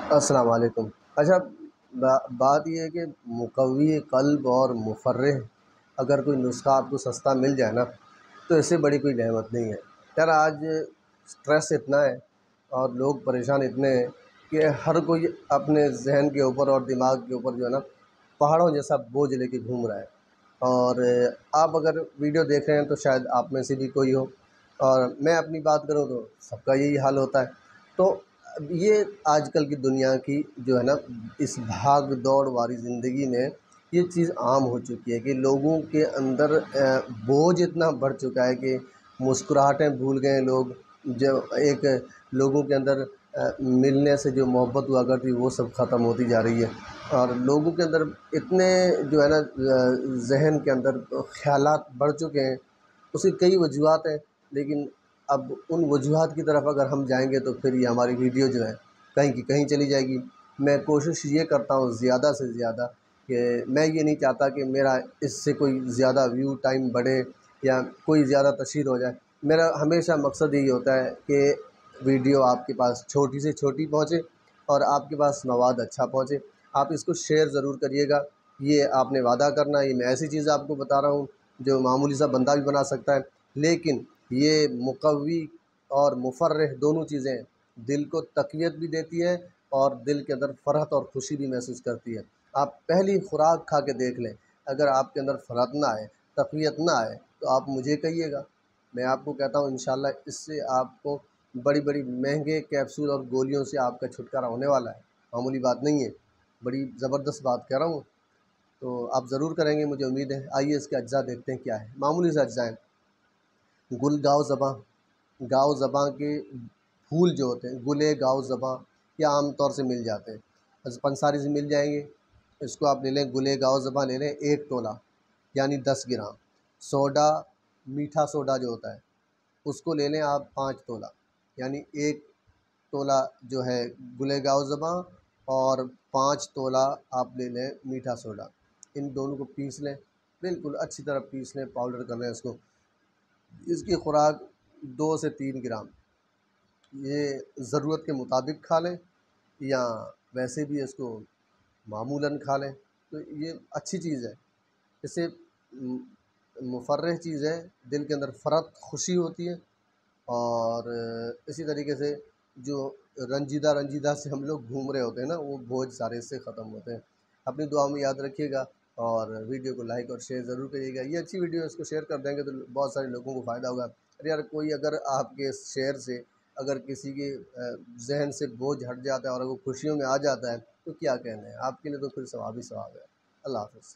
السلام علیکم۔ اچھا، بات یہ ہے کہ مقوی قلب اور مفرح اگر کوئی نسخہ آپ کو سستا مل جائے نا تو اس سے بڑی کوئی نعمت نہیں ہے یار۔ آج سٹریس اتنا ہے اور لوگ پریشان اتنے ہیں کہ ہر کوئی اپنے ذہن کے اوپر اور دماغ کے اوپر جو ہے نا پہاڑوں جیسا بوجھ لے کے گھوم رہا ہے۔ اور آپ اگر ویڈیو دیکھ رہے ہیں تو شاید آپ میں سے بھی کوئی ہو، اور میں اپنی بات کروں تو سب کا یہی حال ہوتا ہے۔ تو یہ آج کل کی دنیا کی جو ہے نا اس بھاگ دوڑ والی زندگی میں یہ چیز عام ہو چکی ہے کہ لوگوں کے اندر بوجھ اتنا بڑھ چکا ہے کہ مسکراہٹیں بھول گئے لوگ۔ جو ایک لوگوں کے اندر ملنے سے جو محبت ہوا کرتی وہ سب ختم ہوتی جا رہی ہے، اور لوگوں کے اندر اتنے جو ہے نا ذہن کے اندر خیالات بڑھ چکے ہیں۔ اس کی کئی وجوہات ہیں، لیکن اب ان وجوہات کی طرف اگر ہم جائیں گے تو پھر یہ ہماری ویڈیو جو ہے کہیں کی کہیں چلی جائے گی۔ میں کوشش یہ کرتا ہوں زیادہ سے زیادہ کہ میں یہ نہیں چاہتا کہ میرا اس سے کوئی زیادہ ویو ٹائم بڑھے یا کوئی زیادہ تشہیر ہو جائے۔ میرا ہمیشہ مقصد یہی ہوتا ہے کہ ویڈیو آپ کے پاس چھوٹی سے چھوٹی پہنچے اور آپ کے پاس مواد اچھا پہنچے۔ آپ اس کو شیئر ضرور کریے گا، یہ آپ نے وعدہ کرنا ہے۔ یہ میں ایسی چیز آپ کو بتا رہا ہوں جو معمولی سا بندہ بھی بنا سکتا ہے، لیکن یہ مقوی اور مفرح دونوں چیزیں دل کو تقویت بھی دیتی ہے اور دل کے اندر فرحت اور خوشی بھی محسوس کرتی ہے۔ آپ پہلی خوراک کھا کے دیکھ لیں، اگر آپ کے اندر فرحت نہ آئے، تقویت نہ آئے تو آپ مجھے کہیے گا، میں آپ کو کہتا ہوں انشاءاللہ اس سے آپ کو بڑی بڑی مہنگے کیپسول اور گولیوں سے آپ کا چھٹکارا ہونے والا ہے۔ معمولی بات نہیں ہے، بڑی زبردست بات کہہ رہا ہوں، تو آپ ضرور کریں گے مجھے امید ہے۔ آئیے اس کے اجزاء دیکھتے ہیں کیا ہے۔ معمولی سے اجزاء ہیں: گل گاؤ زباں، گاؤ زباں کے پھول جو ہوتے ہیں گلے گاؤ زباں، یہ عام طور سے مل جاتے ہیں، پنساری سے مل جائیں گے۔ اس کو آپ لے لیں، گلے گاؤ زباں لے لیں 1 تولہ یعنی 10 گرام۔ سوڈا، میٹھا سوڈا جو ہوتا ہے اس کو لے لیں آپ 5 تولہ یعنی 1 تولہ جو ہے گلے گاؤ زباں، اور 5 تولہ آپ لے لیں میٹھا سوڈا۔ ان دونوں کو پیس لیں، بالکل اچھی طرح پیس لیں، پاؤڈر کر لیں اس کو۔ اس کی خوراک 2 سے 3 گرام، یہ ضرورت کے مطابق کھا لیں یا ویسے بھی اس کو معمولاً کھا لیں، تو یہ اچھی چیز ہے۔ اس سے مفرح چیز ہے، دل کے اندر فرحت خوشی ہوتی ہے، اور اسی طریقے سے جو رنجیدہ سے ہم لوگ گھوم رہے ہوتے ہیں نا وہ بوجھ سارے اس سے ختم ہوتے ہیں۔ اپنی دعا میں یاد رکھیے گا اور ویڈیو کو لائک اور شیئر ضرور کریے گا۔ یہ اچھی ویڈیو ہے، اس کو شیئر کر دیں گے تو بہت سارے لوگوں کو فائدہ ہوگا۔ ارے یار، کوئی اگر آپ کے شیئر سے اگر کسی کے ذہن سے بوجھ ہٹ جاتا ہے اور وہ خوشیوں میں آ جاتا ہے تو کیا کہنا ہے، آپ کے لیے تو پھر ثواب ہی ثواب ہے۔ اللہ حافظ۔